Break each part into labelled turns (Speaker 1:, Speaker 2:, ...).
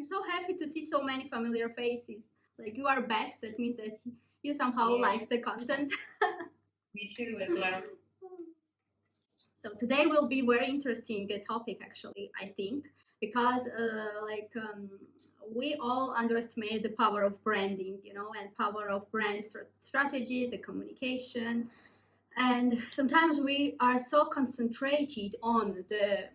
Speaker 1: I'm so happy to see so many familiar faces. Like you are back, that means that you somehow like the content.
Speaker 2: Me too, as well.
Speaker 1: So today will be very interesting topic actually, I think, because we all underestimate the power of branding, and power of brand strategy, the communication, and sometimes we are so concentrated on the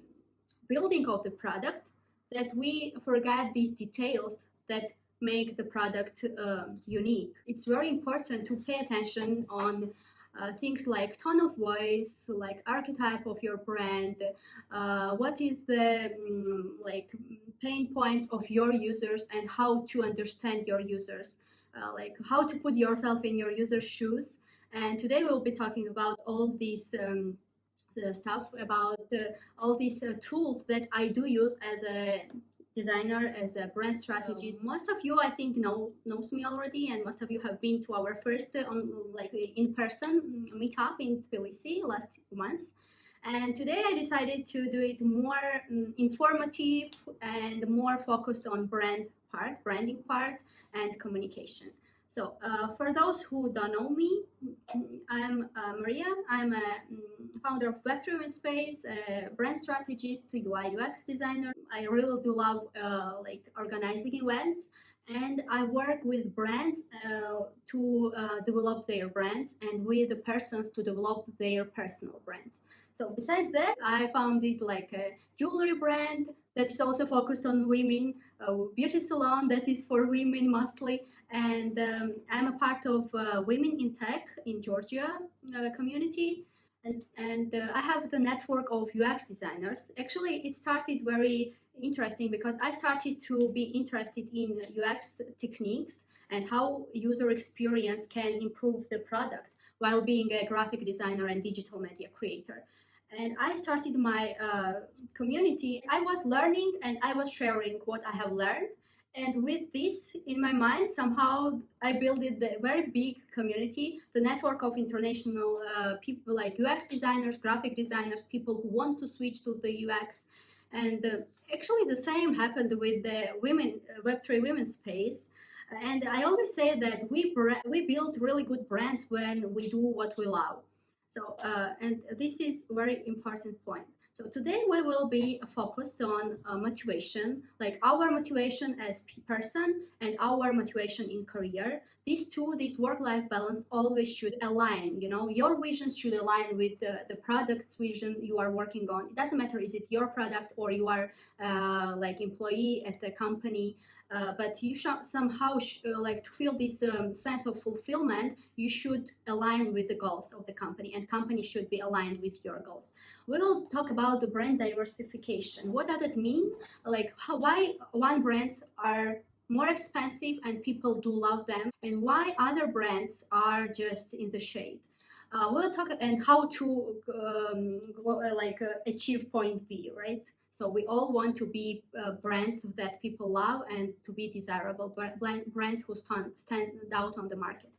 Speaker 1: building of the product that we forget these details that make the product unique. It's very important to pay attention on things like tone of voice, like archetype of your brand, what is the pain points of your users, and how to understand your users, like how to put yourself in your user's shoes. And today we'll be talking about all these the stuff about all these tools that I do use as a designer, as a brand strategist. Most of you, I think, knows me already, and most of you have been to our first in-person meetup in Tbilisi last month. And today I decided to do it more informative and more focused on branding part, and communication. So for those who don't know me, I'm Maria. I'm a founder of Web3 Women Space, a brand strategist, UI UX designer. I really do love organizing events, and I work with brands to develop their brands, and with the persons to develop their personal brands. So besides that, I founded like a jewelry brand that is also focused on women, a beauty salon that is for women mostly, and I'm a part of Women in Tech in Georgia community, and I have the network of UX designers. Actually, it started very interesting because I started to be interested in UX techniques and how user experience can improve the product while being a graphic designer and digital media creator. And I started my community. I was learning and I was sharing what I have learned. And with this in my mind, somehow I built a very big community, the network of international people like UX designers, graphic designers, people who want to switch to the UX. And actually the same happened with the women, Web3 Women Space. And I always say that we build really good brands when we do what we love. So, and this is a very important point. So today we will be focused on motivation, like our motivation as person and our motivation in career. These two, this work-life balance always should align. Your visions should align with the product's vision you are working on. It doesn't matter, is it your product or you are like employee at the company. But you should somehow like to feel this sense of fulfillment. You should align with the goals of the company, and company should be aligned with your goals. We will talk about the brand diversification. What does it mean? Like why one brands are more expensive and people do love them, and why other brands are just in the shade. We'll talk and how to achieve point B, right? So we all want to be brands that people love and to be desirable brands who stand out on the market.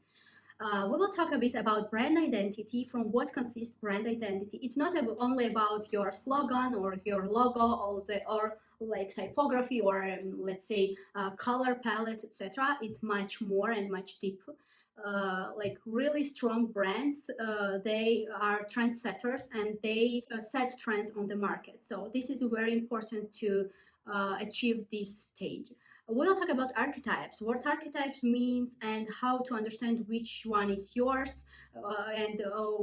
Speaker 1: We will talk a bit about brand identity, from what consists brand identity. It's not only about your slogan or your logo or like typography or let's say color palette, etc. It's much more and much deeper. Like really strong brands, they are trendsetters and they set trends on the market. So this is very important to achieve this stage. We'll talk about archetypes, what archetypes means and how to understand which one is yours, and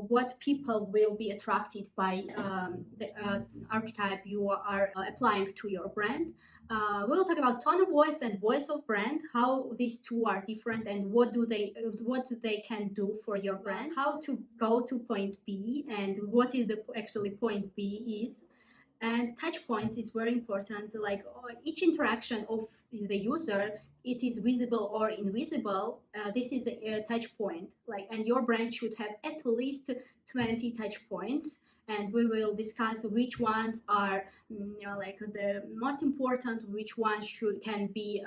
Speaker 1: what people will be attracted by the archetype you are applying to your brand. We'll talk about tone of voice and voice of brand, how these two are different and what they can do for your brand, how to go to point B and what is the actually point B is. And touch points is very important, like each interaction of the user, it is visible or invisible. This is a touch point, and your brand should have at least 20 touch points, and we will discuss which ones are like the most important, which ones can be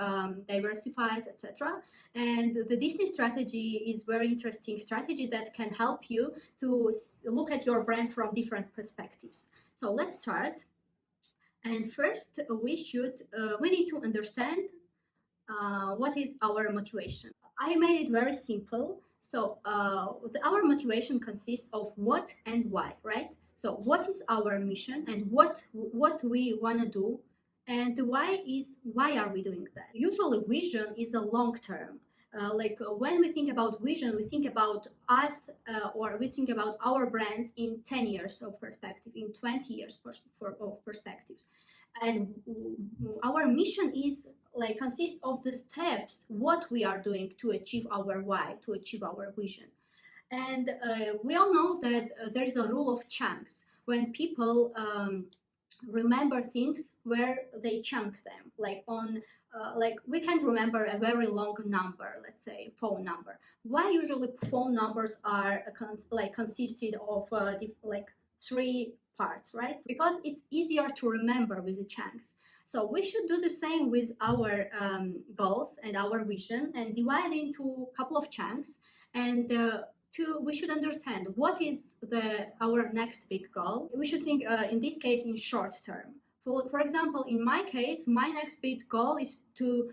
Speaker 1: diversified, etc. And the Disney strategy is very interesting strategy that can help you to look at your brand from different perspectives. So let's start. And first, we need to understand what is our motivation. I made it very simple. So our motivation consists of what and why, right? So what is our mission and what we want to do, and the why is why are we doing that? Usually, vision is a long term. When we think about vision, we think about us or we think about our brands in 10 years of perspective, in 20 years of perspective. And our mission is like consists of the steps what we are doing to achieve our why, to achieve our vision. And we all know that there is a rule of chunks. When people remember things where they chunk them, like we can remember a very long number, let's say phone number. Why usually phone numbers are consisted of like three parts, right? Because it's easier to remember with the chunks. So we should do the same with our goals and our vision and divide into a couple of chunks. And we should understand what is our next big goal. We should think in this case in short term. For example, in my case, my next big goal is to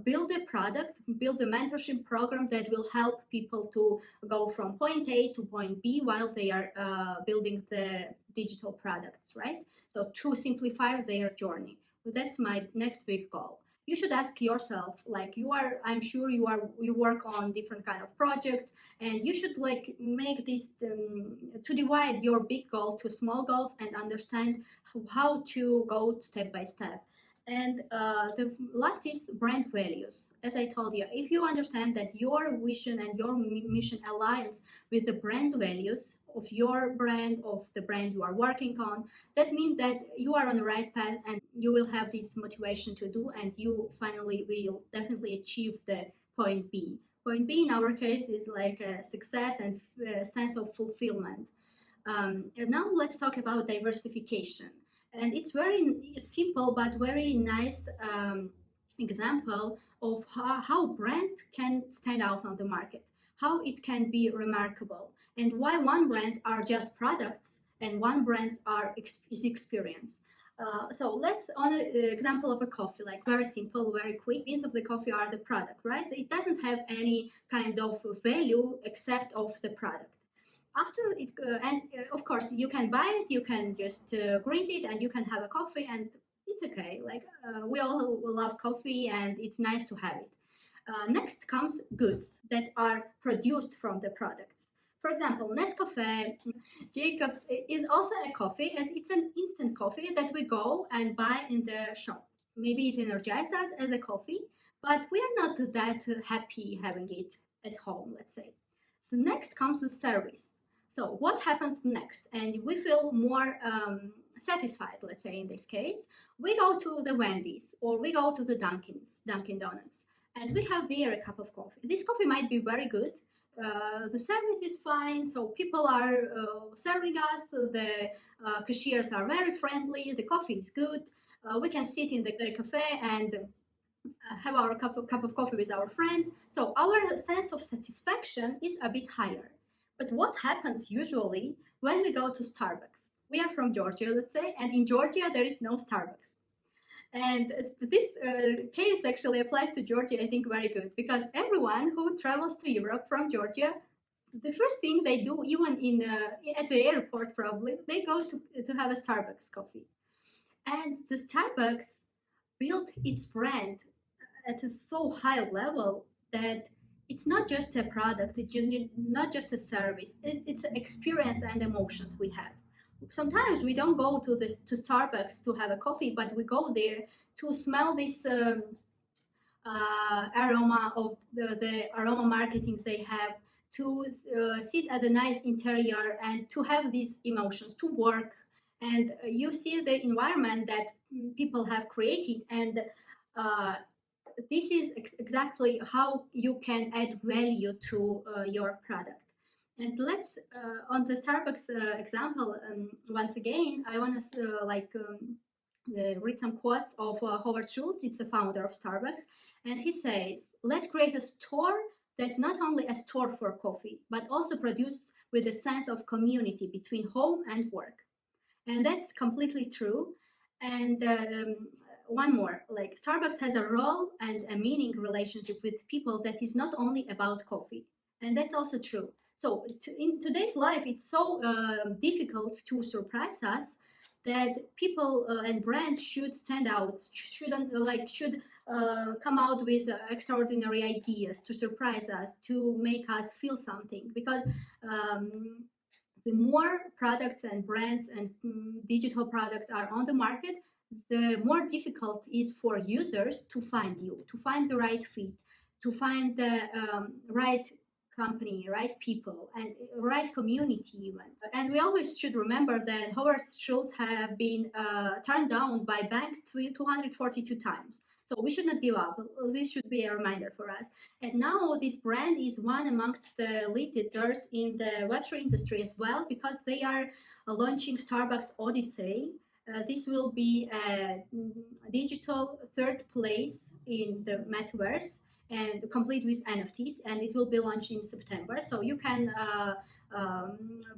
Speaker 1: build a product, build a mentorship program that will help people to go from point A to point B while they are building the digital products, right? So to simplify their journey. That's my next big goal. You should ask yourself, like I'm sure you work on different kind of projects, and you should like make this to divide your big goal to small goals and understand how to go step by step. And the last is brand values. As I told you, if you understand that your vision and your mission aligns with the brand values of your brand, of the brand you are working on, that means that you are on the right path and you will have this motivation to do, and you finally will definitely achieve the point B. Point B in our case is like a success and sense of fulfillment. And now let's talk about diversification. And it's very simple but very nice example of how brand can stand out on the market, how it can be remarkable, and why one brands are just products and one brands is experience. So let's on an example of a coffee, like very simple, very quick. Beans of the coffee are the product, right? It doesn't have any kind of value except of the product. After it, of course, you can buy it, you can just grind it, and you can have a coffee, and it's okay. Like we all love coffee, and it's nice to have it. Next comes goods that are produced from the products. For example, Nescafe, Jacobs is also a coffee, as it's an instant coffee that we go and buy in the shop. Maybe it energized us as a coffee, but we are not that happy having it at home, let's say. So next comes the service. So what happens next? And we feel more satisfied, let's say in this case. We go to the Wendy's or we go to the Dunkin' Donuts, and we have there a cup of coffee. This coffee might be very good. The service is fine, so people are serving us. The cashiers are very friendly. The coffee is good. We can sit in the cafe and have our cup of coffee with our friends. So our sense of satisfaction is a bit higher. But what happens usually when we go to Starbucks? We are from Georgia, let's say, and in Georgia there is no Starbucks. And this case actually applies to Georgia, I think, very good, because everyone who travels to Europe from Georgia, the first thing they do, even at the airport probably, they go to have a Starbucks coffee. And the Starbucks built its brand at a so high level that it's not just a product, it's not just a service, it's an experience and emotions we have. Sometimes we don't go to Starbucks to have a coffee, but we go there to smell this aroma of the aroma marketing they have, to sit at a nice interior and to have these emotions, to work. And you see the environment that people have created, and this is exactly how you can add value to your product. And let's on the Starbucks example, once again, I want to read some quotes of Howard Schultz. It's the founder of Starbucks, and he says, "Let's create a store that's not only a store for coffee, but also produced with a sense of community between home and work." And that's completely true. And one more, like Starbucks has a role and a meaning relationship with people that is not only about coffee, and that's also true. So in today's life, it's so difficult to surprise us that people and brands should stand out, shouldn't should come out with extraordinary ideas to surprise us, to make us feel something. Because um, the more products and brands and digital products are on the market, the more difficult it is for users to find you, to find the right fit, to find the right company, right people, and right community even. And we always should remember that Howard Schultz have been turned down by banks 242 times. So we should not give up. This should be a reminder for us. And now this brand is one amongst the leaders in the Web3 industry as well, because they are launching Starbucks Odyssey. This will be a digital third place in the metaverse and complete with NFTs, and it will be launched in September. So you can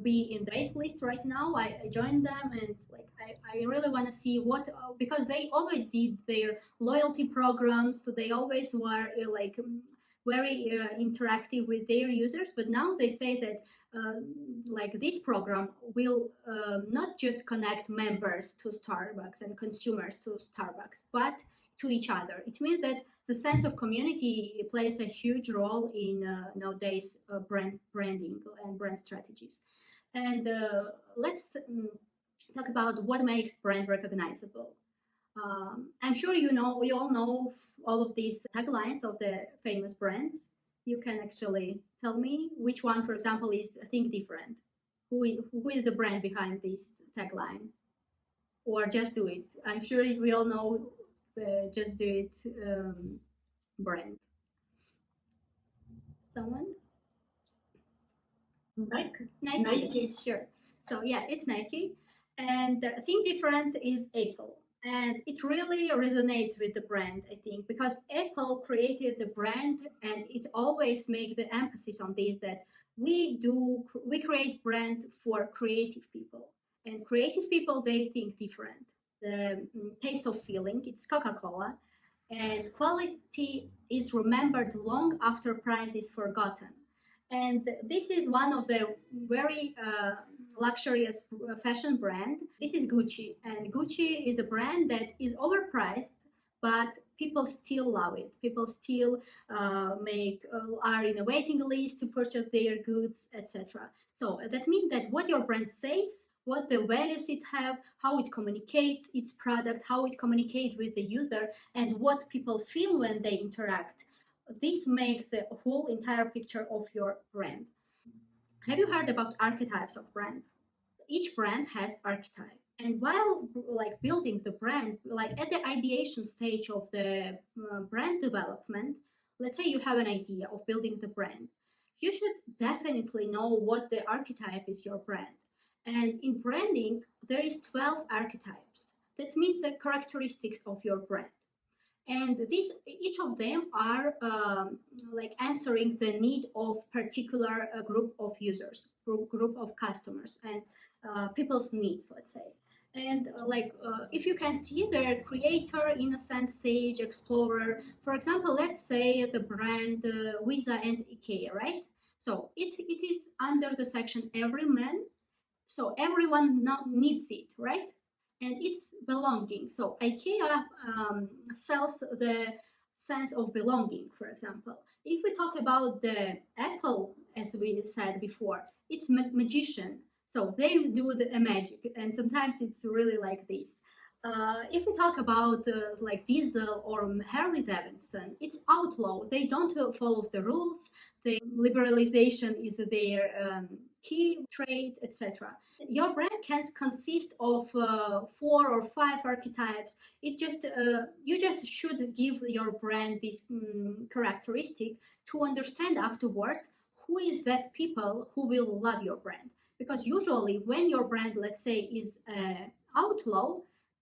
Speaker 1: be in the wait list right now. I joined them, and I really want to see what, because they always did their loyalty programs. So they always were very interactive with their users, but now they say that this program will not just connect members to Starbucks and consumers to Starbucks, but to each other. It means that the sense of community plays a huge role in nowadays branding and brand strategies. And let's talk about what makes brand recognizable. I'm sure we all know all of these taglines of the famous brands. You can actually tell me which one, for example, is Think Different. Who is the brand behind this tagline? Or Just Do It. I'm sure we all know the Just Do It brand. Someone? Nike. Sure. So yeah, it's Nike. And Think Different is Apple. And it really resonates with the brand, I think, because Apple created the brand, and it always makes the emphasis on this, that we create brand for creative people, and creative people, they think different. The taste of feeling, it's Coca-Cola, and quality is remembered long after price is forgotten. And this is one of the very luxurious fashion brand. This is Gucci, and Gucci is a brand that is overpriced, but people still love it. People still make are in a waiting list to purchase their goods, etc. So that means that what your brand says, what the values it have, how it communicates its product, how it communicates with the user, and what people feel when they interact. This makes the whole entire picture of your brand. Have you heard about archetypes of brand? Each brand has archetype. And while building the brand, like at the ideation stage of the brand development, let's say you have an idea of building the brand, you should definitely know what the archetype is your brand. And in branding, there is 12 archetypes. That means the characteristics of your brand. And each of them are answering the need of particular group of users, group of customers, and people's needs, let's say. And if you can see the creator, innocent, sage, explorer, for example, let's say the brand Visa and IKEA, right? So it is under the section everyman, so everyone needs it, right? And it's belonging. So IKEA sells the sense of belonging, for example. If we talk about the Apple, as we said before, it's magician. So they do the magic, and sometimes it's really like this. If we talk about Diesel or Harley Davidson, it's outlaw. They don't follow the rules. The liberalization is their key trait, etc. Your brand can consist of 4 or 5 archetypes. You just should give your brand this characteristic to understand afterwards who is that people who will love your brand. Because usually when your brand, let's say, is outlaw,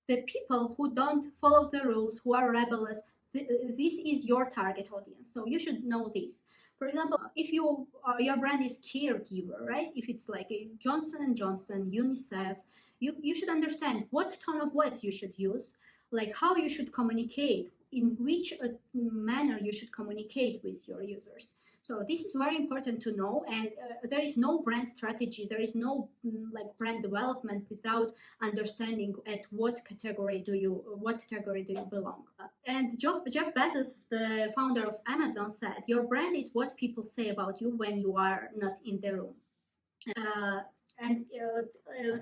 Speaker 1: the people who don't follow the rules, who are rebellious, this is your target audience. So you should know this. For example, if your brand is caregiver, right? If it's like a Johnson and Johnson, UNICEF, You should understand what tone of voice you should use, like how you should communicate, in which manner you should communicate with your users. So this is very important to know, and there is no brand strategy, there is no like brand development without understanding at what category do you belong. And Jeff Bezos, the founder of Amazon, said, "Your brand is what people say about you when you are not in the room." Uh, and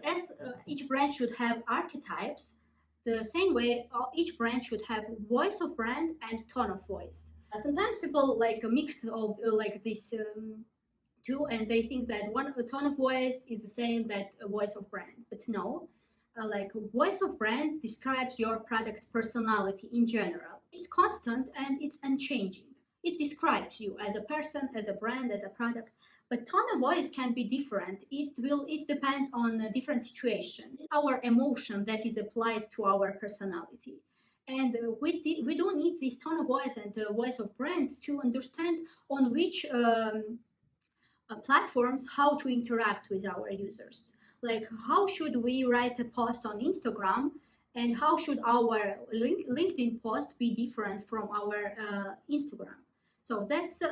Speaker 1: as each brand should have archetypes, the same way each brand should have voice of brand and tone of voice. Sometimes people like mix of like this two, and they think that one tone of voice is the same that a voice of brand, but no. Like voice of brand describes your product's personality in general. It's constant and it's unchanging. It describes you as a person, as a brand, as a product. But tone of voice can be different. It depends on a different situation. It's our emotion that is applied to our personality. And we don't need this tone of voice and the voice of brand to understand on which platforms how to interact with our users. Like how should we write a post on Instagram, and how should our LinkedIn post be different from our Instagram? So that's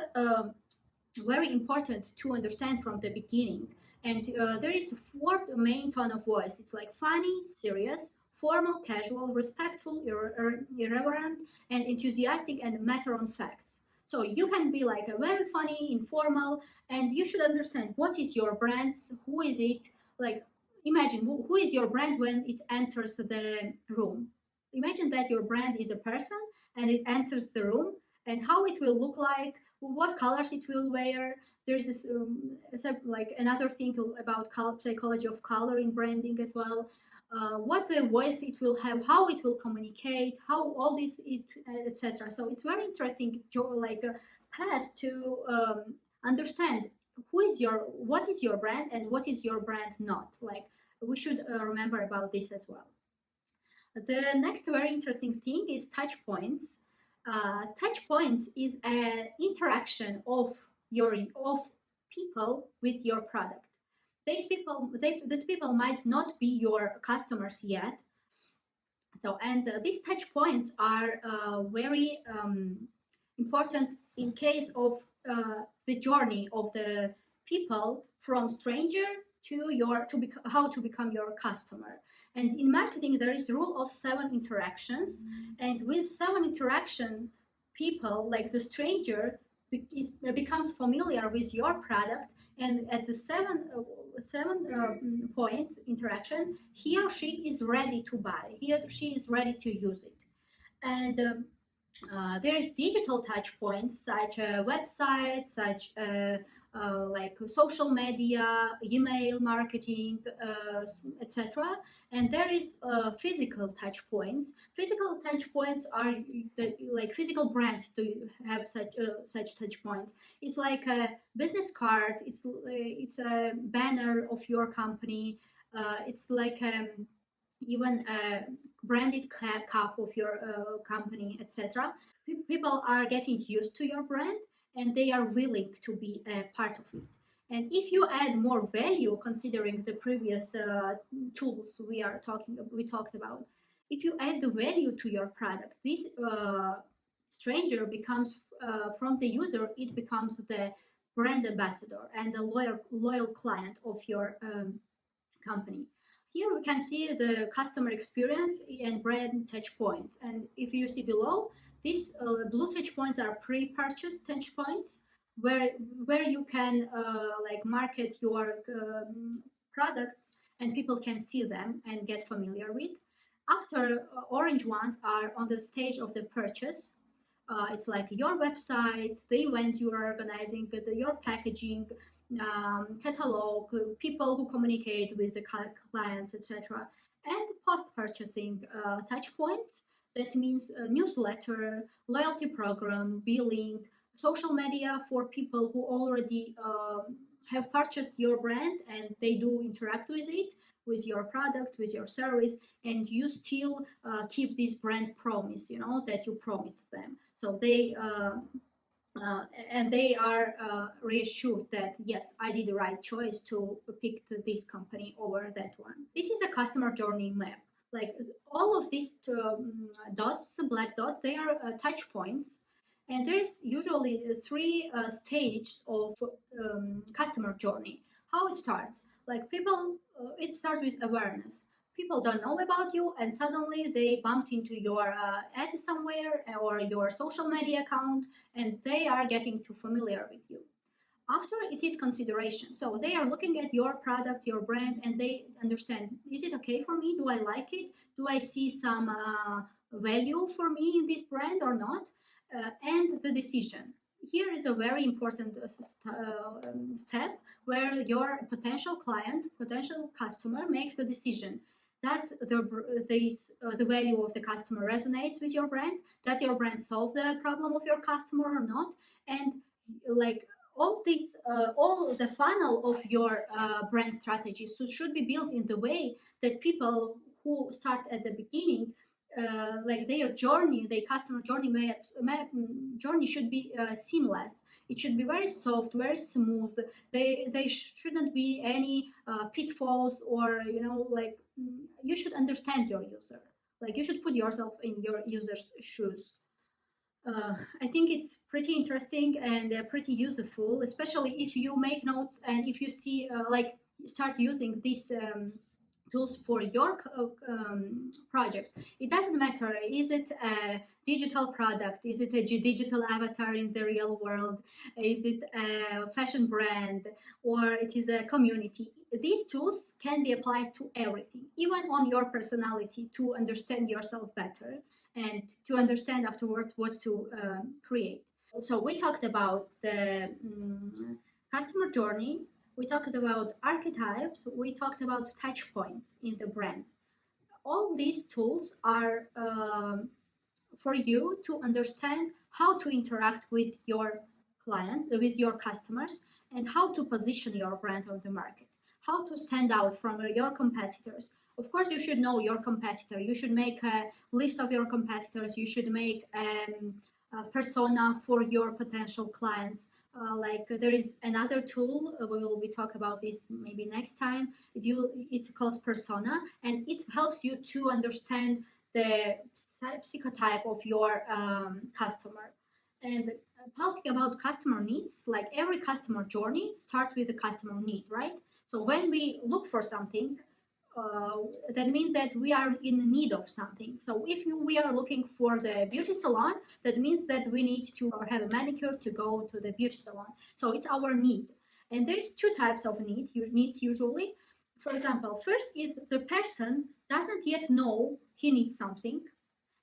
Speaker 1: very important to understand from the beginning. And there is four main tone of voice. It's like funny, serious, formal, casual, respectful, irreverent, and enthusiastic, and matter on facts. So you can be like a very funny, informal, and you should understand what is your brand, who is it. Like imagine who is your brand when it enters the room. Imagine that your brand is a person and it enters the room, and how it will look like, what colors it will wear. There's this like another thing about psychology of color in branding as well. What the voice it will have, how it will communicate, how all this it etc. So it's very interesting like path to understand what is your brand and what is your brand not. Like we should remember about this as well. The next very interesting thing is touch points. Touch points is an interaction of people with your product. The people might not be your customers yet. So, and these touch points are very important in case of the journey of the people from stranger to how to become your customer. And in marketing, there is a rule of 7 interactions. And with 7 interaction, people like the stranger becomes familiar with your product. And at the seven point interaction, he or she is ready to buy. He or she is ready to use it. And there is digital touch points such websites, such like social media, email marketing, etc. And there is physical touch points. Physical touch points are like physical brands to have such touch points. It's like a business card. It's a banner of your company. It's like even a branded cup of your company, etc. People are getting used to your brand and they are willing to be a part of it. And if you add more value, considering the previous tools we talked about, if you add the value to your product, this stranger becomes from the user, it becomes the brand ambassador and the loyal client of your company. Here we can see the customer experience and brand touch points. And if you see below, these blue touch points are pre-purchase touch points, where you can like market your products and people can see them and get familiar with. After orange ones are on the stage of the purchase. It's like your website, the events you are organizing, your packaging, catalog, people who communicate with the clients, etc. And post-purchasing touch points. That means a newsletter, loyalty program, billing, social media for people who already have purchased your brand and they do interact with it, with your product, with your service, and you still keep this brand promise, that you promised them. So they and they are reassured that yes, I did the right choice to pick this company over that one. This is a customer journey map. Like all of these dots, black dots, they are touch points, and there's usually three stages of customer journey. How it starts? Like people, it starts with awareness. People don't know about you, and suddenly they bumped into your ad somewhere or your social media account, and they are getting too familiar with you. After, it is consideration. So they are looking at your product, your brand, and they understand, is it okay for me? Do I like it? Do I see some value for me in this brand or not? And the decision. Here is a very important step where your potential client, potential customer makes the decision. Does the value of the customer resonates with your brand? Does your brand solve the problem of your customer or not? And like all the funnel of your brand strategy should be built in the way that people who start at the beginning, like their journey, their customer journey journey should be seamless. It should be very soft, very smooth. They shouldn't be any pitfalls, or like you should understand your user. Like you should put yourself in your user's shoes. I think it's pretty interesting and pretty useful, especially if you make notes and if you see, like, start using these tools for your projects. It doesn't matter, is it a digital product? Is it a digital avatar in the real world? Is it a fashion brand? Or it is a community? These tools can be applied to everything, even on your personality, to understand yourself better and to understand afterwards what to create. So we talked about the customer journey, we talked about archetypes, we talked about touch points in the brand. All these tools are for you to understand how to interact with your client, with your customers, and how to position your brand on the market, how to stand out from your competitors. Of course, you should know your competitor. You should make a list of your competitors. You should make a persona for your potential clients. Like there is another tool, we will be talk about this maybe next time. It calls persona, and it helps you to understand the psychotype of your customer. And talking about customer needs, like every customer journey starts with the customer need, right? So when we look for something, that means that we are in need of something. So if we are looking for the beauty salon, that means that we need to have a manicure to go to the beauty salon. So it's our need. And there is two types of needs usually. For example, first is the person doesn't yet know he needs something.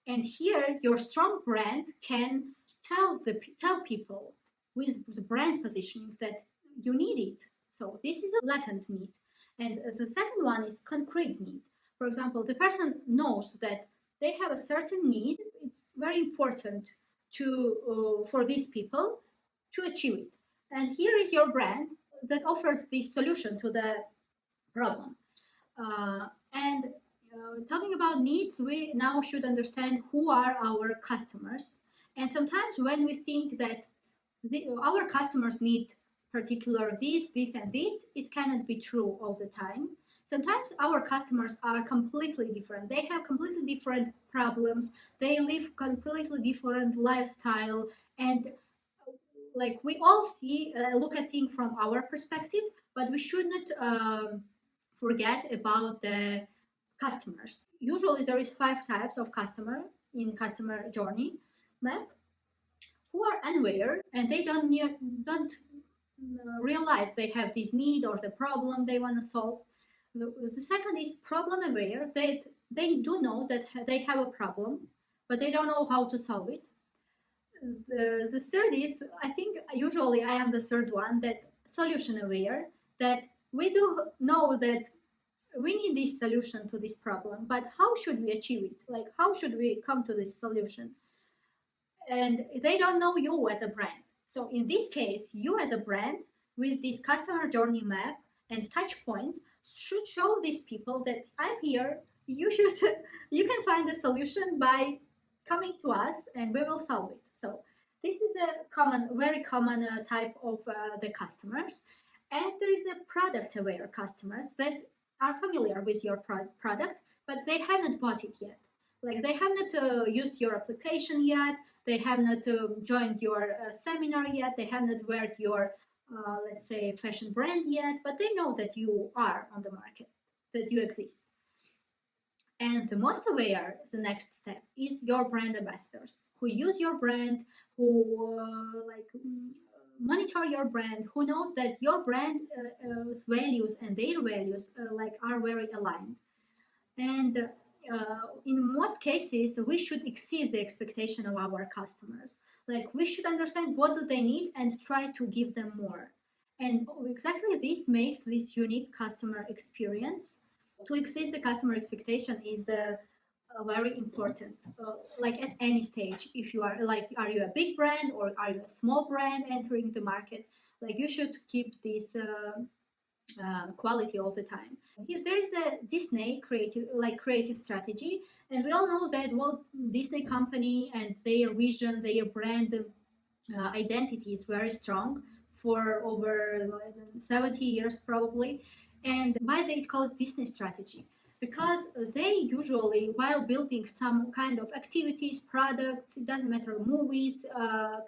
Speaker 1: And here your strong brand can tell people with the brand positioning that you need it. So this is a latent need. And the second one is concrete need. For example, the person knows that they have a certain need. It's very important for these people to achieve it. And here is your brand that offers this solution to the problem. And talking about needs, we now should understand who are our customers. And sometimes when we think that our customers need particular this, and this, it cannot be true all the time. Sometimes our customers are completely different. They have completely different problems. They live completely different lifestyle. And like we all see, look at things from our perspective, but we shouldn't forget about the customers. Usually there is 5 types of customer in customer journey map who are unaware and they don't realize they have this need or the problem they want to solve. The second is problem aware. They do know that they have a problem, but they don't know how to solve it. The third is, I think usually I am the third one, that solution aware, that we do know that we need this solution to this problem, but how should we achieve it? Like, how should we come to this solution? And they don't know you as a brand. So in this case, you as a brand with this customer journey map and touch points should show these people that I'm here. You can find the solution by coming to us and we will solve it. So This is a very common type of the customers. And there is a product-aware customers that are familiar with your product, but they haven't bought it yet. Like they have not used your application yet. They have not joined your seminar yet. They have not wear your, let's say, fashion brand yet. But they know that you are on the market, that you exist. And the most aware, the next step is your brand ambassadors who use your brand, who monitor your brand, who knows that your brand values and their values are very aligned. And in most cases, we should exceed the expectation of our customers. Like we should understand what do they need and try to give them more. And exactly this makes this unique customer experience. To exceed the customer expectation is very important. Like at any stage, if you are like, are you a big brand or are you a small brand entering the market? Like you should keep this quality all the time. There is a Disney creative strategy, and we all know that Walt Disney Company and their vision, their brand identity is very strong for over 70 years probably. And why they call it Disney strategy? Because they usually, while building some kind of activities, products, it doesn't matter, movies,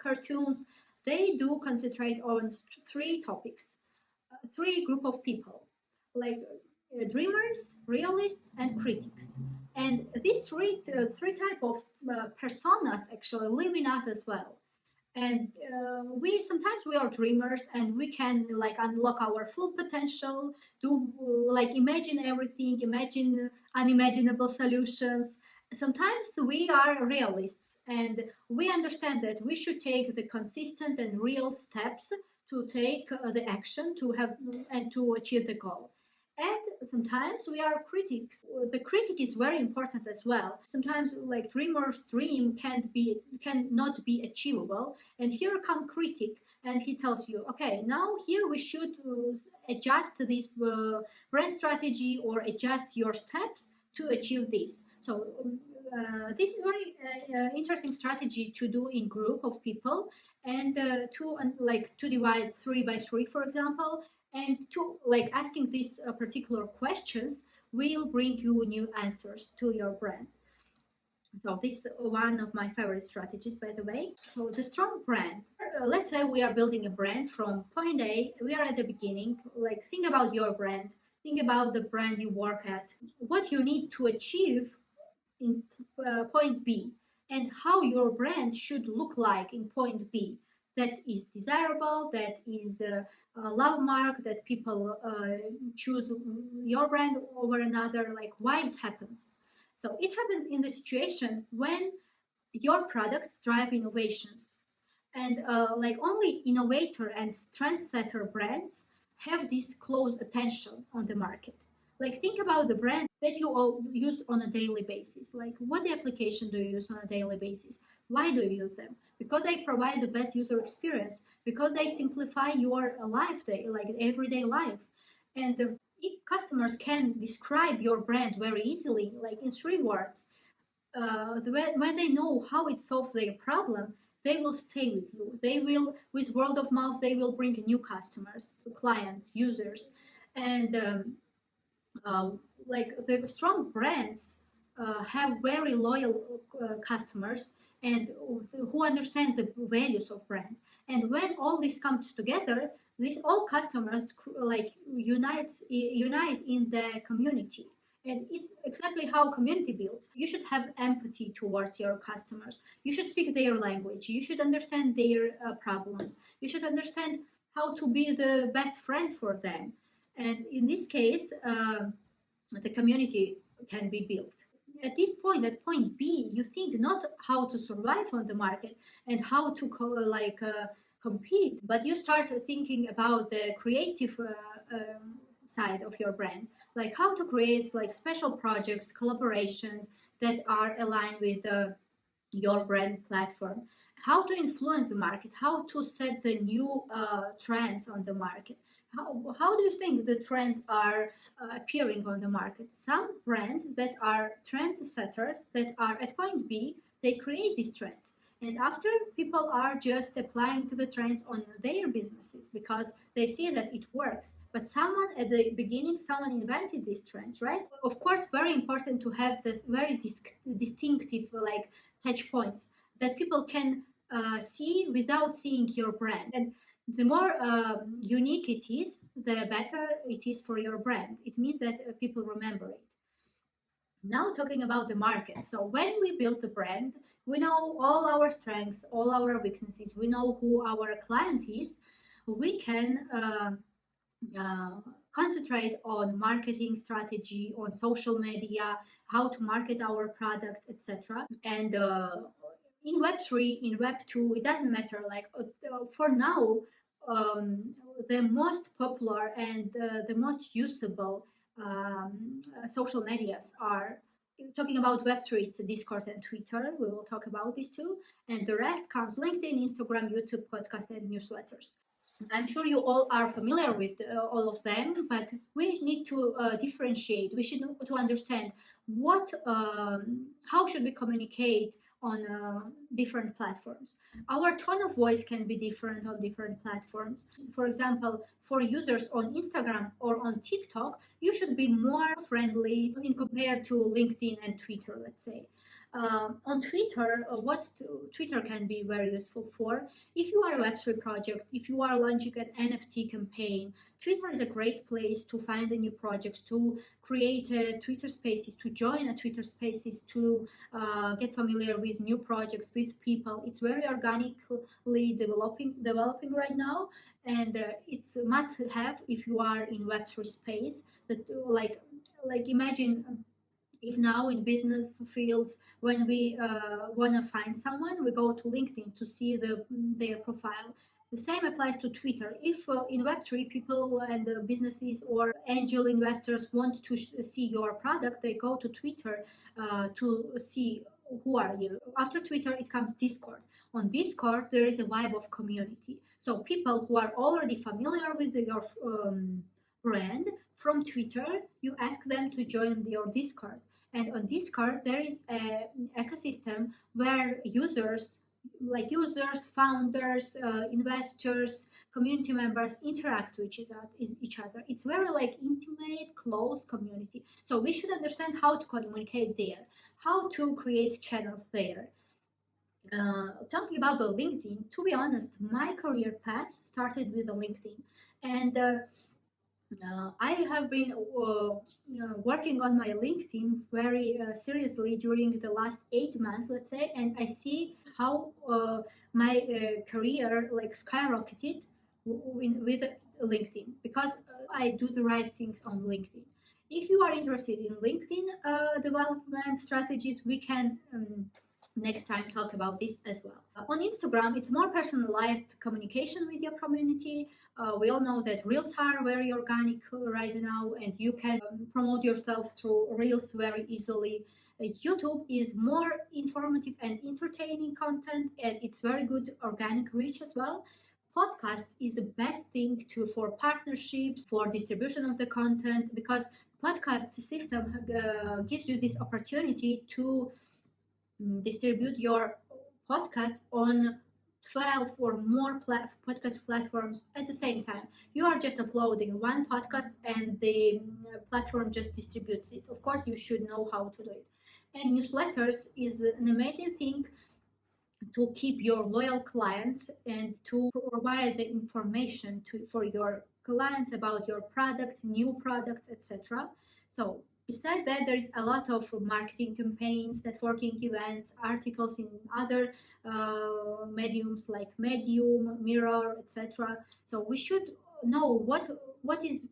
Speaker 1: cartoons, they do concentrate on three topics, three group of people, like dreamers, realists, and critics. And these three type of personas actually live in us as well. And we sometimes we are dreamers and we can like unlock our full potential, do like imagine everything, imagine unimaginable solutions. Sometimes we are realists and we understand that we should take the consistent and real steps to take the action to have and to achieve the goal. And sometimes we are critics. The critic is very important as well. Sometimes like dreamer's dream cannot be achievable, and here come critic and he tells you, okay, now here we should adjust this brand strategy or adjust your steps to achieve this. So this is very interesting strategy to do in group of people, and to divide 3 by 3, for example, and to like asking these particular questions will bring you new answers to your brand. So this is one of my favorite strategies, by the way. So the strong brand. Let's say we are building a brand from point A. We are at the beginning. Like think about your brand. Think about the brand you work at. What you need to achieve in point B, and how your brand should look like in point B. That is desirable. That is a love mark. That people choose your brand over another. Like why it happens. So it happens in the situation when your products drive innovations, and like only innovator and trendsetter brands have this close attention on the market. Like think about the brand that you all use on a daily basis. Like what the application do you use on a daily basis? Why do you use them? Because they provide the best user experience, because they simplify your life day, like everyday life. And if customers can describe your brand very easily, like in 3 words, when they know how it solves their problem, they will stay with you. They will, with word of mouth, they will bring new customers, clients, users, and like the strong brands have very loyal customers and who understand the values of brands. And when all this comes together, these all customers like unite in the community. And it exactly how community builds. You should have empathy towards your customers. You should speak their language. You should understand their problems. You should understand how to be the best friend for them. And in this case, the community can be built. At this point, at point B, you think not how to survive on the market and how to compete, but you start thinking about the creative side of your brand, like how to create like special projects, collaborations that are aligned with your brand platform, how to influence the market, how to set the new trends on the market. How do you think the trends are appearing on the market? Some brands that are trend setters that are at point B, they create these trends. And after, people are just applying to the trends on their businesses because they see that it works. But someone at the beginning, someone invented these trends, right? Of course, very important to have this very distinctive like touch points that people can see without seeing your brand. And the more unique it is, the better it is for your brand. It means that people remember it. Now, talking about the market. So, when we build the brand, we know all our strengths, all our weaknesses, we know who our client is. We can uh, concentrate on marketing strategy, on social media, how to market our product, etc. And in Web3, in Web2, it doesn't matter. Like for now, the most popular and the most usable social medias are, talking about Web3, it's Discord and Twitter. We will talk about these two. And the rest comes LinkedIn, Instagram, YouTube, podcast, and newsletters. I'm sure you all are familiar with all of them, but we need to differentiate. We should know to understand how should we communicate on different platforms. Our tone of voice can be different on different platforms. For example, for users on Instagram or on TikTok, you should be more friendly in compared to LinkedIn and Twitter, let's say. On Twitter, Twitter can be very useful for, if you are a Web3 project, if you are launching an NFT campaign, Twitter is a great place to find the new projects, to create a Twitter Spaces, to join a Twitter Spaces, to get familiar with new projects, with people. It's very organically developing right now, and it's a must-have if you are in Web3 space. That like imagine if now in business fields, when we want to find someone, we go to LinkedIn to see their profile. The same applies to Twitter. If in Web3 people and businesses or angel investors want to see your product, they go to Twitter to see who are you. After Twitter, it comes Discord. On Discord, there is a vibe of community. So people who are already familiar with your brand from Twitter, you ask them to join your Discord. And on Discord, there is an ecosystem where users, founders, investors, community members interact with each other. It's very like intimate, close community. So we should understand how to communicate there, how to create channels there. Talking about the LinkedIn, to be honest, my career path started with a LinkedIn, and I have been working on my LinkedIn very seriously during the last 8 months, let's say, and I see how my career like skyrocketed with LinkedIn because I do the right things on LinkedIn. If you are interested in LinkedIn development strategies, we can next time talk about this as well. On Instagram, it's more personalized communication with your community. We all know that Reels are very organic right now, and you can promote yourself through Reels very easily. YouTube is more informative and entertaining content, and it's very good organic reach as well. Podcast is the best thing for partnerships, for distribution of the content, because podcast system gives you this opportunity to distribute your podcast on 12 or more podcast platforms at the same time. You are just uploading one podcast and the platform just distributes it. Of course, you should know how to do it. And newsletters is an amazing thing to keep your loyal clients and to provide the information for your clients about your product, new products, etc. So besides that, there's a lot of marketing campaigns, networking events, articles in other mediums like Medium, Mirror, etc. So we should know what is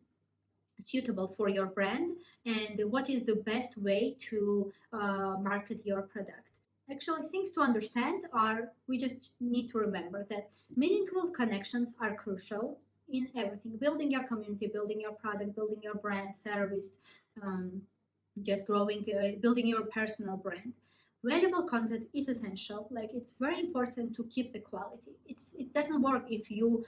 Speaker 1: suitable for your brand and what is the best way to market your product. Actually, things to understand are, we just need to remember that meaningful connections are crucial in everything. Building your community, building your product, building your brand, service, just growing, building your personal brand. Valuable content is essential. Like, it's very important to keep the quality. It doesn't work if you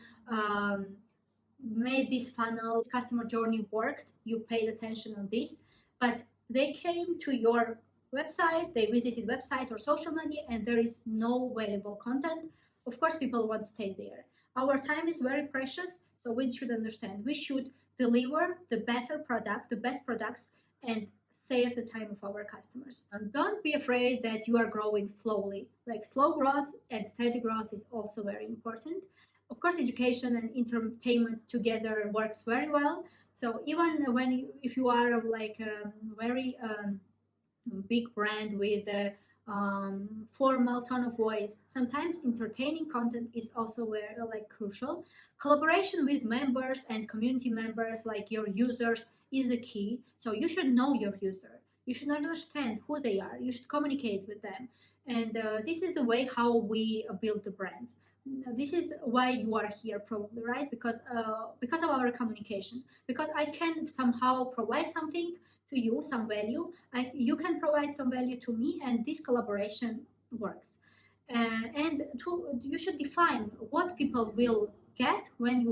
Speaker 1: made this funnel, this customer journey worked, you paid attention on this, but they came to your website, they visited website or social media, and there is no valuable content. Of course, people won't stay there. Our time is very precious, so we should understand we should deliver the better product, the best products, and save the time of our customers. And don't be afraid that you are growing slowly. Like slow growth and steady growth is also very important. Of course, education and entertainment together works very well. So even when if you are like a very big brand with a formal tone of voice, sometimes entertaining content is also very like crucial. Collaboration with members and community members, like your users, is a key. So you should know your user. You should understand who they are. You should communicate with them, and this is the way how we build the brands. This is why you are here, probably, right? Because of our communication. Because I can somehow provide something to you, some value, and you can provide some value to me, and this collaboration works. You should define what people will get when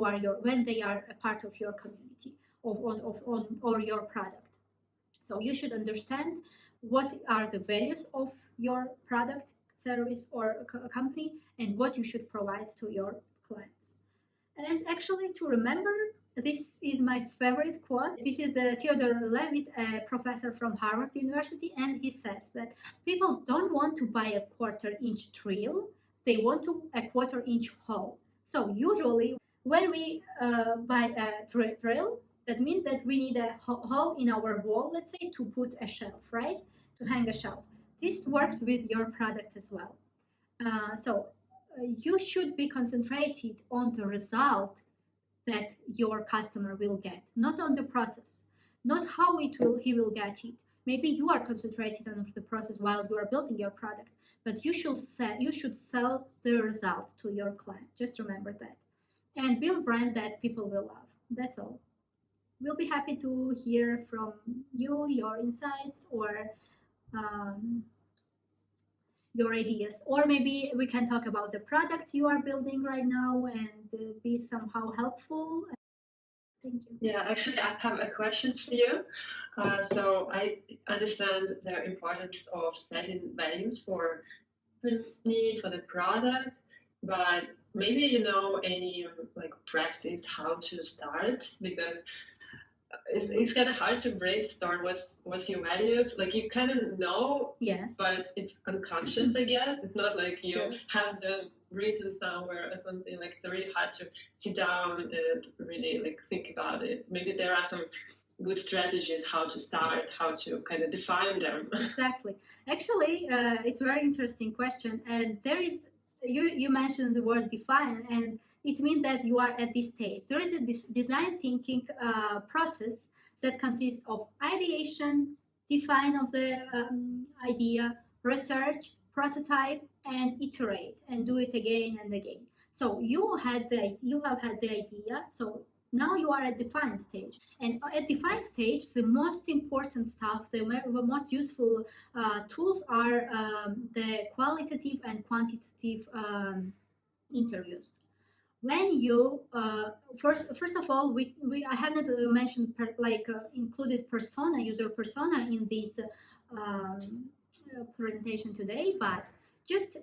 Speaker 1: they are a part of your community or your product. So you should understand what are the values of your product, service, or company, and what you should provide to your clients. And actually, to remember, this is my favorite quote. This is the Theodore Levitt, a professor from Harvard University, and he says that people don't want to buy a quarter-inch drill; they want a quarter-inch hole. So usually, when we buy a drill, that means that we need a hole in our wall, let's say, to put a shelf, right? To hang a shelf. This works with your product as well. You should be concentrated on the result that your customer will get, not on the process, not how he will get it. Maybe you are concentrated on the process while you are building your product, but you should sell the result to your client. Just remember that, and build brand that people will love. That's all. We'll be happy to hear from you, your insights, or your ideas, or maybe we can talk about the products you are building right now and be somehow helpful. Thank you.
Speaker 3: Yeah, actually, I have a question for you. So I understand the importance of setting values for the product, but maybe you know any like practice how to start, because it's kind of hard to brainstorm what's your values. Like you kind of know,
Speaker 1: Yes,
Speaker 3: but it's unconscious, I guess. It's not like you
Speaker 1: Sure.
Speaker 3: have them written somewhere or something. Like it's really hard to sit down and really like think about it. Maybe there are some good strategies how to start, how to kind of define them.
Speaker 1: Exactly. Actually, it's a very interesting question, and there is you mentioned the word define, and it means that you are at this stage. There is a design thinking process that consists of ideation, define of the idea, research, prototype, and iterate, and do it again and again. So you have had the idea. So now you are at define stage, and at define stage, the most important stuff, the most useful tools are the qualitative and quantitative interviews. When you first of all, I haven't mentioned included persona, user persona, in this presentation today, but just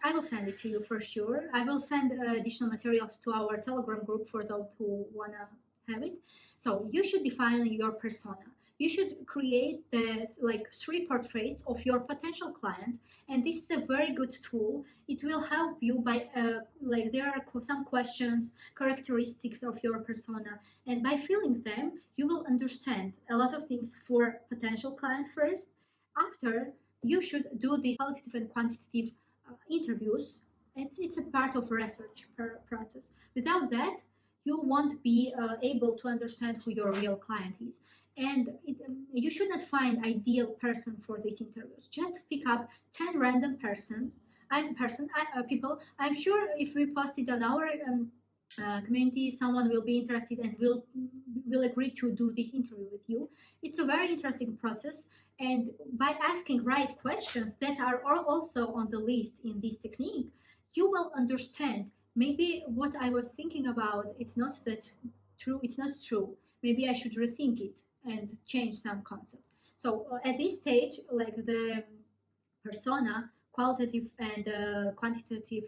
Speaker 1: I will send it to you for sure. I will send additional materials to our Telegram group for those who want to have it. So you should define your persona. You should create the 3 portraits of your potential clients, and this is a very good tool. It will help you by there are some questions, characteristics of your persona, and by filling them, you will understand a lot of things for potential client first. After, you should do these qualitative and quantitative interviews. It's a part of research process. Without that, you won't be able to understand who your real client is. And you should not find ideal person for these interviews. Just pick up 10 random people. I'm sure if we post it on our community, someone will be interested and will agree to do this interview with you. It's a very interesting process, and by asking right questions that are also on the list in this technique, you will understand maybe what I was thinking about. It's not true. Maybe I should rethink it and change some concept. So at this stage, like the persona, qualitative and quantitative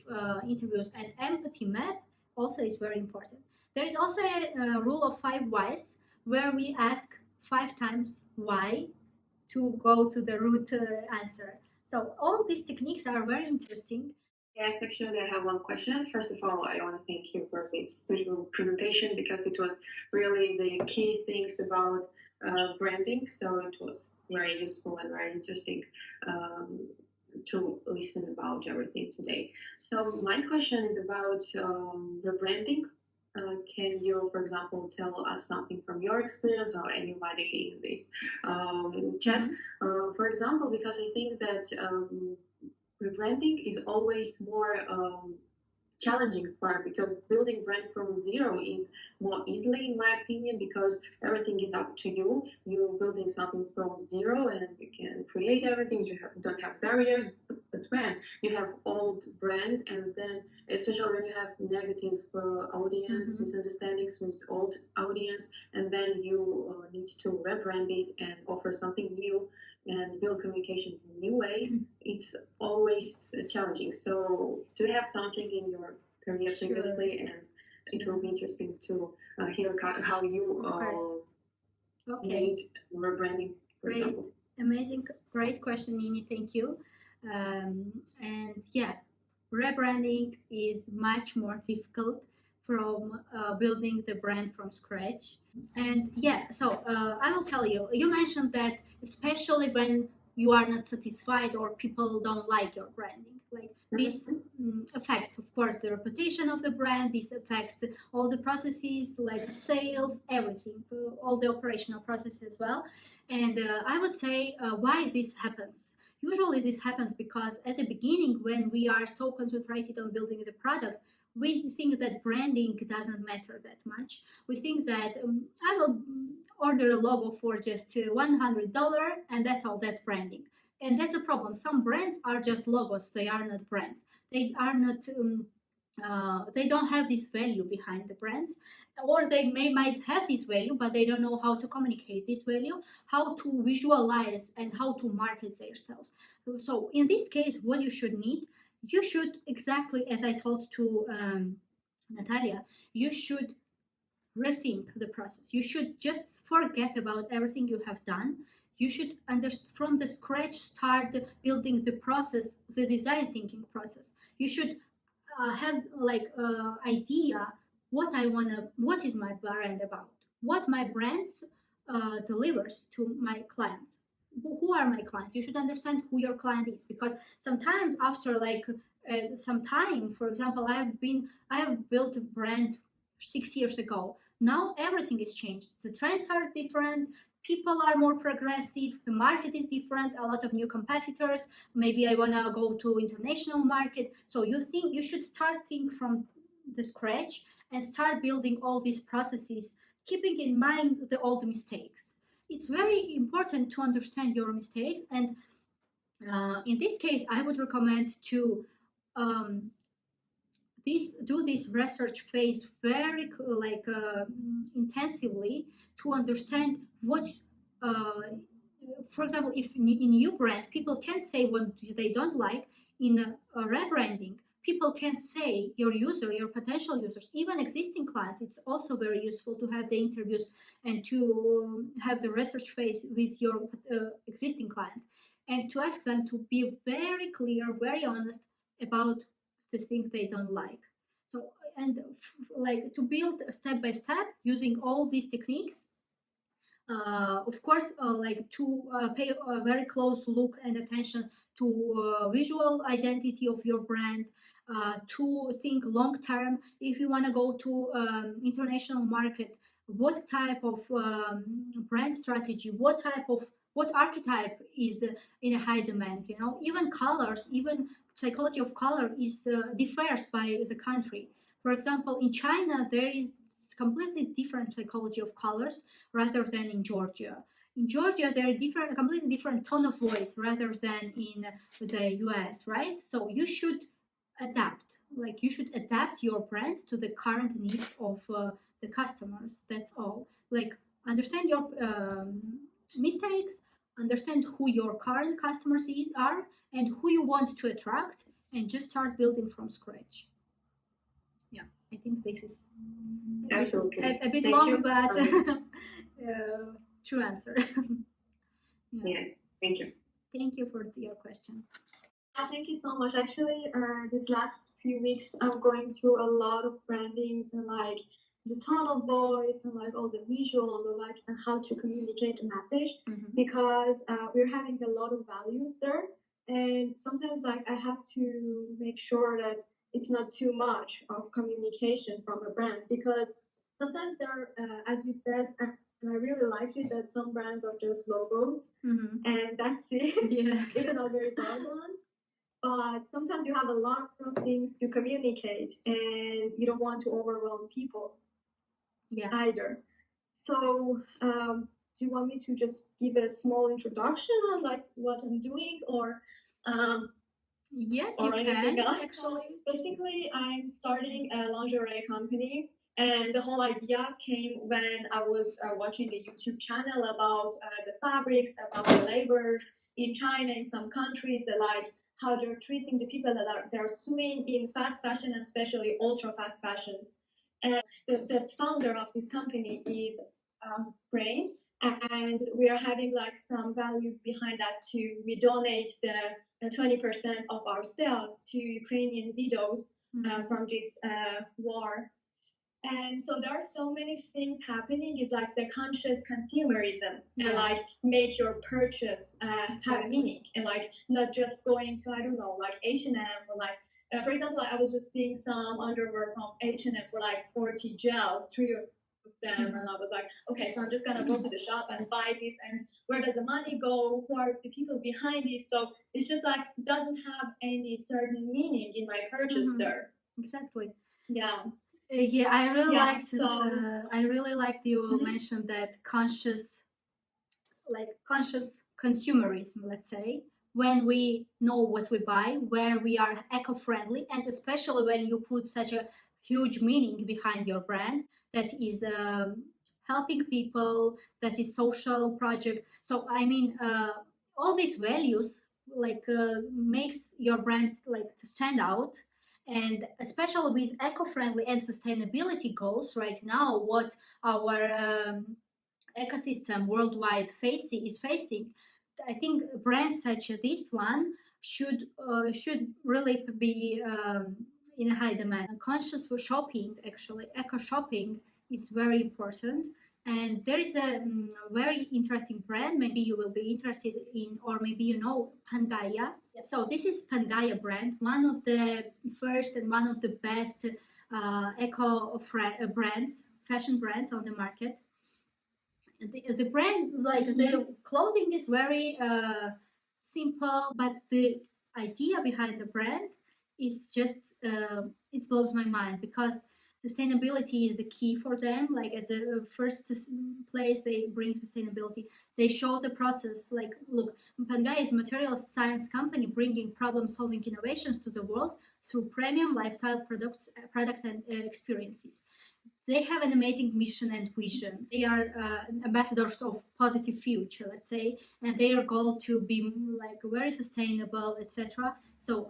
Speaker 1: interviews, and empathy map also is very important. There is also a rule of 5 whys where we ask 5 times why to go to the root answer. So all these techniques are very interesting.
Speaker 2: Yes, actually, I have one question. First of all, I want to thank you for this beautiful presentation because it was really the key things about branding. So it was very useful and very interesting to listen about everything today. So my question is about rebranding. Can you, for example, tell us something from your experience or anybody in this chat? For example, because I think that rebranding is always more challenging part because building brand from zero is more easily in my opinion because everything is up to you. You're building something from zero and you can create everything. You don't have barriers. But when you have old brand and then especially when you have negative audience misunderstandings with old audience and then you need to rebrand it and offer something new and build communication in a new way, it's always challenging. So do you have something in your career previously? And it will be interesting to hear how you made rebranding, for example.
Speaker 1: Amazing, great question, Nini. Thank you. And yeah, rebranding is much more difficult from building the brand from scratch. And yeah, so I will tell you, you mentioned that especially when you are not satisfied or people don't like your branding, like this affects, of course, the reputation of the brand. This affects all the processes like sales, everything, all the operational processes as well. And I would say why this happens. Usually this happens because at the beginning, when we are so concentrated on building the product, we think that branding doesn't matter that much. We think that I will order a logo for just $100 and that's all, that's branding. And that's a problem. Some brands are just logos, they are not brands. They are not, they don't have this value behind the brands, or they might have this value, but they don't know how to communicate this value, how to visualize and how to market themselves. So in this case, what you should need, you should, exactly as I told to Natalia, you should rethink the process. You should just forget about everything you have done. You should from the scratch start building the process, the design thinking process. You should have like idea what I wanna, what is my brand about, what my brands delivers to my clients. Who are my clients? You should understand who your client is, because sometimes after like some time, for example, I have built a brand 6 years ago. Now everything is changed. The trends are different. People are more progressive. The market is different. A lot of new competitors. Maybe I wanna go to international market. So you should start think from the scratch and start building all these processes, keeping in mind the old mistakes. It's very important to understand your mistakes, and in this case, I would recommend to do this research phase very intensively to understand what. For example, if in new brand, people can say what they don't like. In a rebranding, people can say your potential users, even existing clients. It's also very useful to have the interviews and to have the research phase with your existing clients, and to ask them to be very clear, very honest about the things they don't like. So, and like to build step by step using all these techniques. Of course, like to pay a very close look and attention to visual identity of your brand, to think long term. If you want to go to international market, what type of brand strategy, what archetype is in a high demand? You know, even colors, even psychology of color is differs by the country. For example, in China, there is completely different psychology of colors rather than in Georgia. In Georgia, there are different, completely different tone of voice rather than in the US, right? So you should adapt. Like you should adapt your brands to the current needs of the customers. That's all. Like understand your mistakes, understand who your current customers are and who you want to attract, and just start building from scratch. Yeah, I think this is
Speaker 2: Absolutely.
Speaker 1: a bit
Speaker 2: Thank
Speaker 1: long,
Speaker 2: you
Speaker 1: but
Speaker 2: very much.
Speaker 1: true answer. Yeah.
Speaker 2: Yes, thank you.
Speaker 1: Thank you for your question.
Speaker 4: Thank you so much. Actually, these last few weeks, I'm going through a lot of brandings and like the tone of voice and like all the visuals or like and how to communicate a message because we're having a lot of values there, and sometimes like I have to make sure that it's not too much of communication from a brand because sometimes there are, as you said, and I really like it that some brands are just logos and that's it.
Speaker 1: Yes.
Speaker 4: Even though very well done. But sometimes you have a lot of things to communicate and you don't want to overwhelm people either. So do you want me to just give a small introduction on like what I'm doing or
Speaker 1: yes,
Speaker 4: or
Speaker 1: you
Speaker 4: anything
Speaker 1: can
Speaker 4: else?
Speaker 1: actually.
Speaker 4: Basically, I'm starting a lingerie company. And the whole idea came when I was watching the YouTube channel about the fabrics, about the labors in China, in some countries, like how they're treating the people that they're sewing in fast fashion and especially ultra fast fashions. And the founder of this company is Brain, and we are having like some values behind that too. We donate the 20% of our sales to Ukrainian widows from this war. And so there are so many things happening. It's like the conscious consumerism and like make your purchase have meaning and like not just going to, I don't know, like H&M or like, for example, I was just seeing some underwear from H&M for like 40 gel, 3 of them, and I was like, okay, so I'm just gonna go to the shop and buy this, and where does the money go? Who are the people behind it? So it's just like it doesn't have any certain meaning in my purchase there.
Speaker 1: Exactly.
Speaker 4: Yeah.
Speaker 1: Yeah, I really liked.
Speaker 4: So
Speaker 1: I really liked you mentioned that conscious consumerism. Let's say when we know what we buy, where we are eco-friendly, and especially when you put such a huge meaning behind your brand that is helping people, that is social project. So I mean, all these values makes your brand like to stand out, and especially with eco-friendly and sustainability goals right now, what our ecosystem worldwide is facing, I think brands such as this one should really be in high demand. Conscious for shopping, actually, eco shopping is very important. And there is a very interesting brand. Maybe you will be interested in, or maybe you know Pangaea. So this is Pangaea brand, one of the first and one of the best brands, fashion brands on the market. The brand, like the clothing is very simple, but the idea behind the brand is just it blows my mind because sustainability is the key for them. Like at the first place they bring sustainability, they show the process. Like, look, Pangaea is a material science company bringing problem-solving innovations to the world through premium lifestyle products and experiences. They have an amazing mission and vision. They are ambassadors of positive future, let's say, and their goal to be like very sustainable, etc. So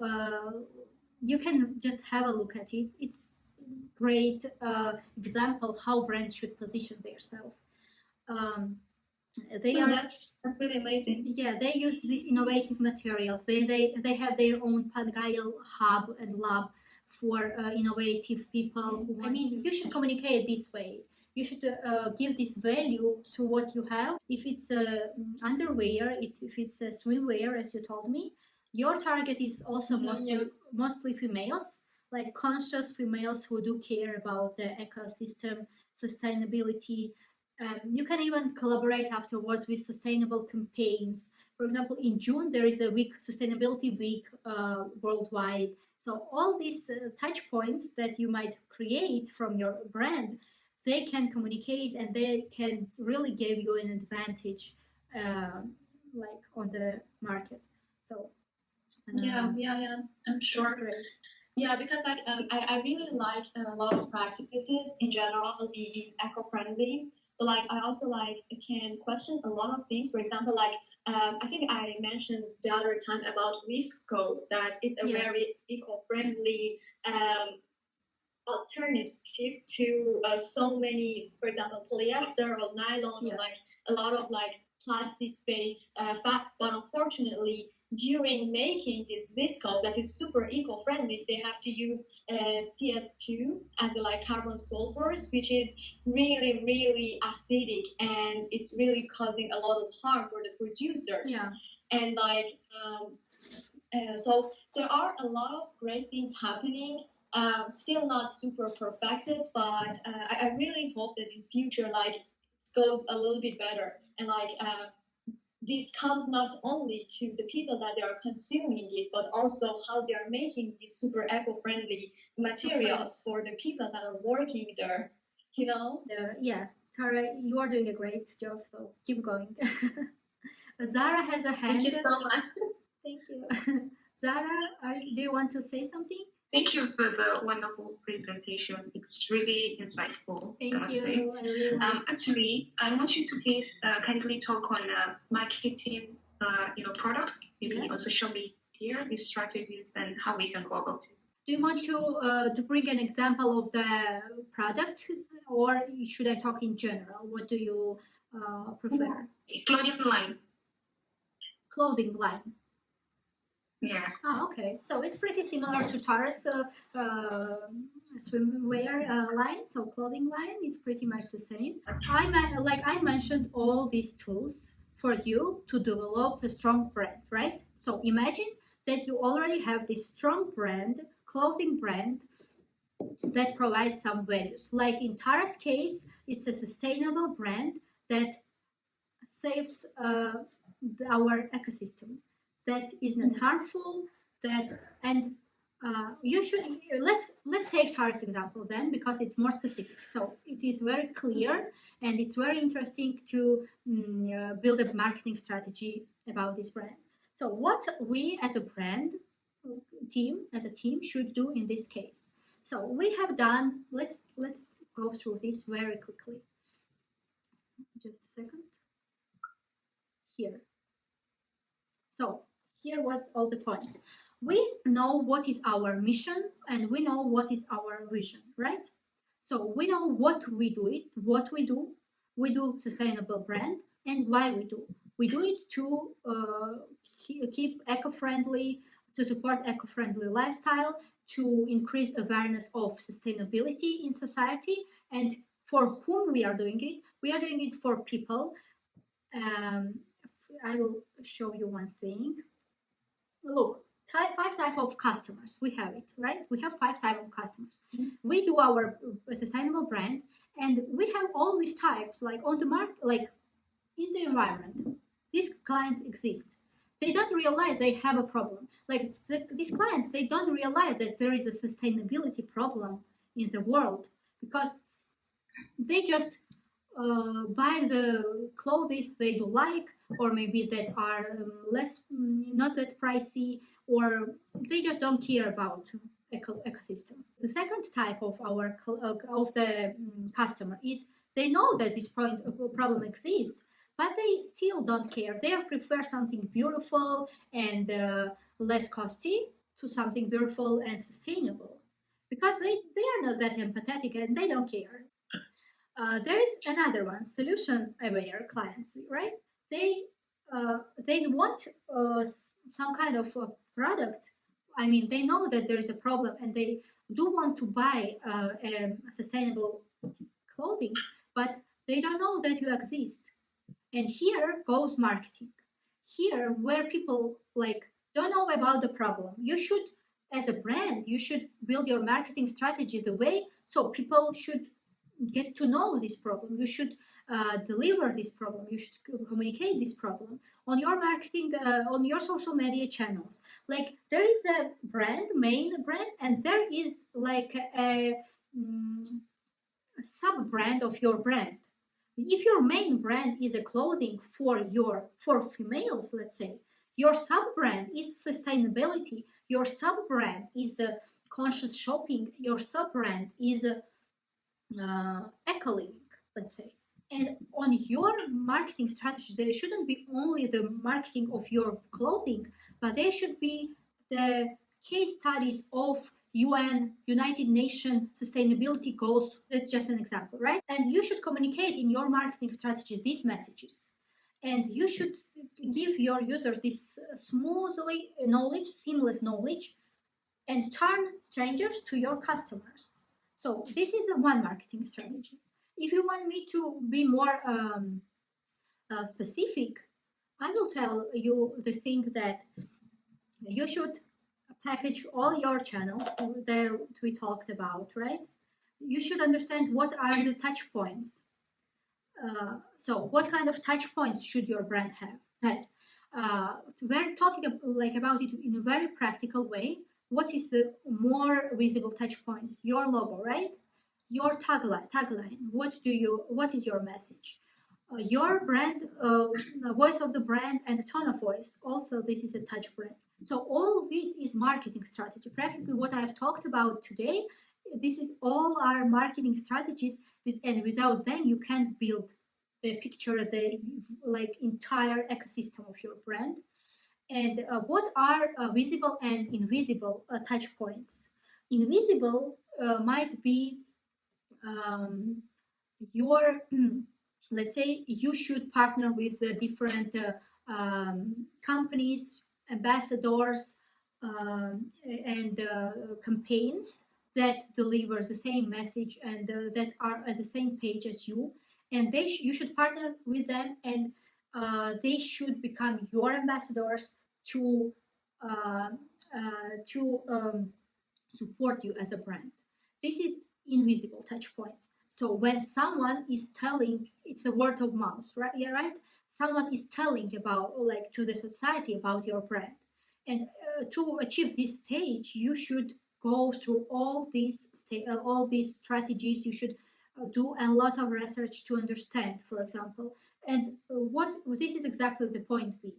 Speaker 1: you can just have a look at it. It's great example how brands should position themselves.
Speaker 4: That's really amazing.
Speaker 1: Yeah, they use these innovative materials. They have their own Pangaea hub and lab for innovative people. I mean, you should communicate this way. You should give this value to what you have. If it's underwear, if it's a swimwear, as you told me, your target is also mostly females, like conscious females who do care about the ecosystem, sustainability. You can even collaborate afterwards with sustainable campaigns. For example, in June there is a sustainability week worldwide. So all these touch points that you might create from your brand, they can communicate and they can really give you an advantage, like on the market. So
Speaker 4: yeah, I'm sure. Yeah, because I really like a lot of practices in general in eco-friendly. but like I also like can question a lot of things. For example, like I think I mentioned the other time about viscose, that it's a
Speaker 1: Yes.
Speaker 4: very eco-friendly alternative to so many, for example, polyester or nylon,
Speaker 1: Yes.
Speaker 4: or like a lot of like plastic-based fats. But unfortunately, during making this viscose that is super eco-friendly, they have to use CS2 as a like carbon sulfurs, which is really, really acidic, and it's really causing a lot of harm for the producers.
Speaker 1: Yeah.
Speaker 4: And like so there are a lot of great things happening. Still not super perfected, but I really hope that in future, like, it goes a little bit better, and like this comes not only to the people that they are consuming it, but also how they are making these super eco-friendly materials for the people that are working there. You know?
Speaker 1: Yeah, Tara, you are doing a great job, so keep going. Zara has a hand.
Speaker 4: Thank you so much.
Speaker 1: Thank you. Zara, do you want to say something?
Speaker 2: Thank you for the wonderful presentation. It's really insightful.
Speaker 1: Thank
Speaker 2: Namaste.
Speaker 1: you. I really like
Speaker 2: Actually, I want you to please kindly talk on marketing, product, maybe
Speaker 1: Yeah.
Speaker 2: on social media, these strategies, and how we can go about it.
Speaker 1: Do you want to bring an example of the product, or should I talk in general? What do you prefer?
Speaker 2: Clothing line.
Speaker 1: Clothing line.
Speaker 2: Yeah.
Speaker 1: Okay. So it's pretty similar to Tara's swimwear line. So clothing line is pretty much the same. I mentioned all these tools for you to develop the strong brand, right? So imagine that you already have this strong brand, clothing brand, that provides some values. Like in Tara's case, it's a sustainable brand that saves our ecosystem, that is not harmful, you should let's take Tara's example then, because it's more specific. So it is very clear, and it's very interesting to build a marketing strategy about this brand. So what we as a brand team, should do in this case. So we have done, let's go through this very quickly. Just a second. Here. So here was all the points. We know what is our mission, and we know what is our vision, right? So we know what we do. We do sustainable brand, and why we do. We do it to keep eco-friendly, to support eco-friendly lifestyle, to increase awareness of sustainability in society, and for whom we are doing it. We are doing it for people. I will show you one thing. Look, five types of customers. We have it, right? We have 5 types of customers. We do our sustainable brand, and we have all these types, like on the market, like in the environment. These clients exist. They don't realize they have a problem. Like these clients, they don't realize that there is a sustainability problem in the world, because they just buy the clothes they do like, or maybe that are less, not that pricey, or they just don't care about ecosystem. The second type of the customer is they know that this problem exists, but they still don't care. They prefer something beautiful and less costly to something beautiful and sustainable, because they are not that empathetic and they don't care. There is another one, solution-aware clients, right? They want some kind of product. I mean, they know that there is a problem, and they do want to buy sustainable clothing, but they don't know that you exist. And here goes marketing. Here, where people don't know about the problem, you should, as a brand, you should build your marketing strategy the way so people should get to know this problem. You should deliver this problem. You should communicate this problem on your marketing, on your social media channels. Like there is a main brand, and there is like a sub brand of your brand. If your main brand is a clothing for females, let's say, your sub brand is sustainability. Your sub brand is conscious shopping. Your sub brand is eco-living, let's say. And on your marketing strategies, there shouldn't be only the marketing of your clothing, but there should be the case studies of UN, United Nations sustainability goals. That's just an example, right? And you should communicate in your marketing strategy these messages. And you should give your users this smoothly knowledge, seamless knowledge, and turn strangers to your customers. So this is one marketing strategy. If you want me to be more specific, I will tell you the thing that you should package all your channels that we talked about, right? You should understand what are the touch points. So what kind of touch points should your brand have? Yes. We're talking about it in a very practical way. What is the more visible touch point? Your logo, right? Your tagline. What is your message? Your brand, voice of the brand, and the tone of voice. Also, this is a touch brand. So all of this is marketing strategy. Practically, what I've talked about today, this is all our marketing strategies, and without them, you can't build the picture, the entire ecosystem of your brand. And what are visible and invisible touch points? Invisible might be your, let's say, you should partner with different companies, ambassadors, and campaigns that deliver the same message and that are at the same page as you. And you should partner with them, and they should become your ambassadors to support you as a brand. This is invisible touch points. So when someone is telling, it's a word of mouth, right? Yeah, right. Someone is telling about, to the society about your brand, and to achieve this stage, you should go through all these strategies. You should do a lot of research to understand, for example. And this is exactly the point B.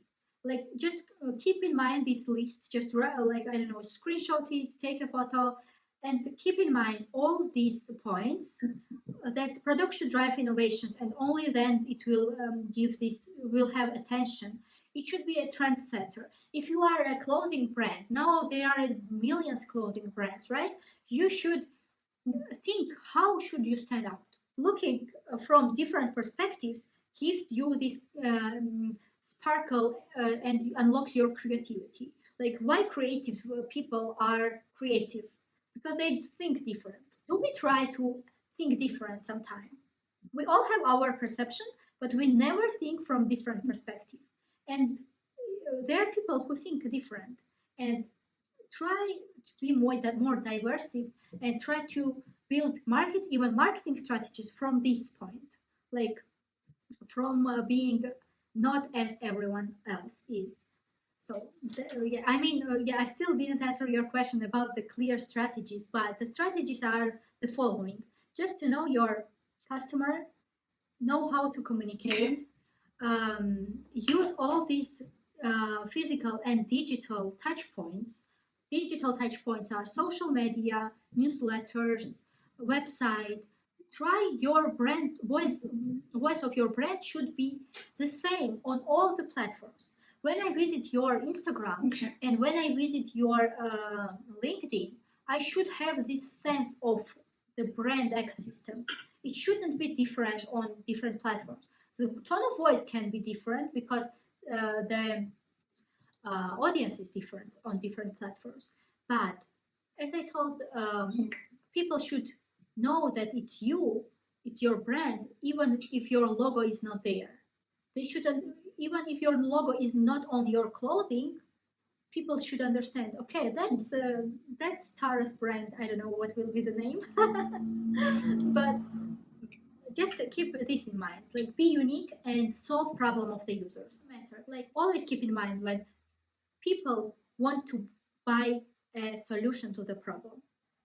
Speaker 1: Just keep in mind this list. Just screenshot it, take a photo, and keep in mind all these points. That product should drive innovations, and only then it will will have attention. It should be a trendsetter. If you are a clothing brand, now there are millions clothing brands, right? You should think, how should you stand out? Looking from different perspectives gives you this sparkle and unlocks your creativity. Why creative people are creative? Because they think different. Do we try to think different sometime? We all have our perception, but we never think from different perspective. And there are people who think different and try to be more diverse and try to build marketing strategies from this point, from being not as everyone else is. So I still didn't answer your question about the clear strategies, but the strategies are the following: just to know your customer, know how to communicate, use all these physical and digital touch points. Digital touch points are social media, newsletters, website. Try your brand voice of your brand should be the same on all the platforms. When I visit your Instagram and when I visit your LinkedIn, I should have this sense of the brand ecosystem. It shouldn't be different on different platforms. The tone of voice can be different because the audience is different on different platforms. But as I told, people should know that it's you, it's your brand, even if your logo is not there. They shouldn't, even if your logo is not on your clothing, people should understand, okay, that's Tara's brand. I don't know what will be the name, but just keep this in mind. Be unique and solve problem of the users. Always keep in mind when people want to buy a solution to the problem.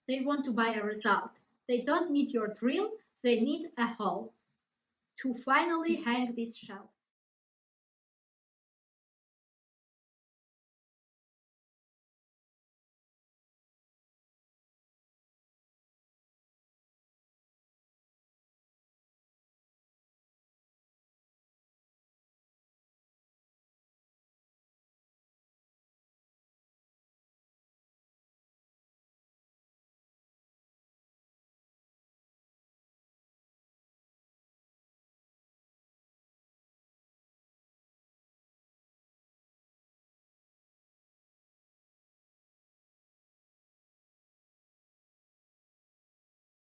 Speaker 1: They want to buy a result. They don't need your drill. They need a hole to finally hang this shelf.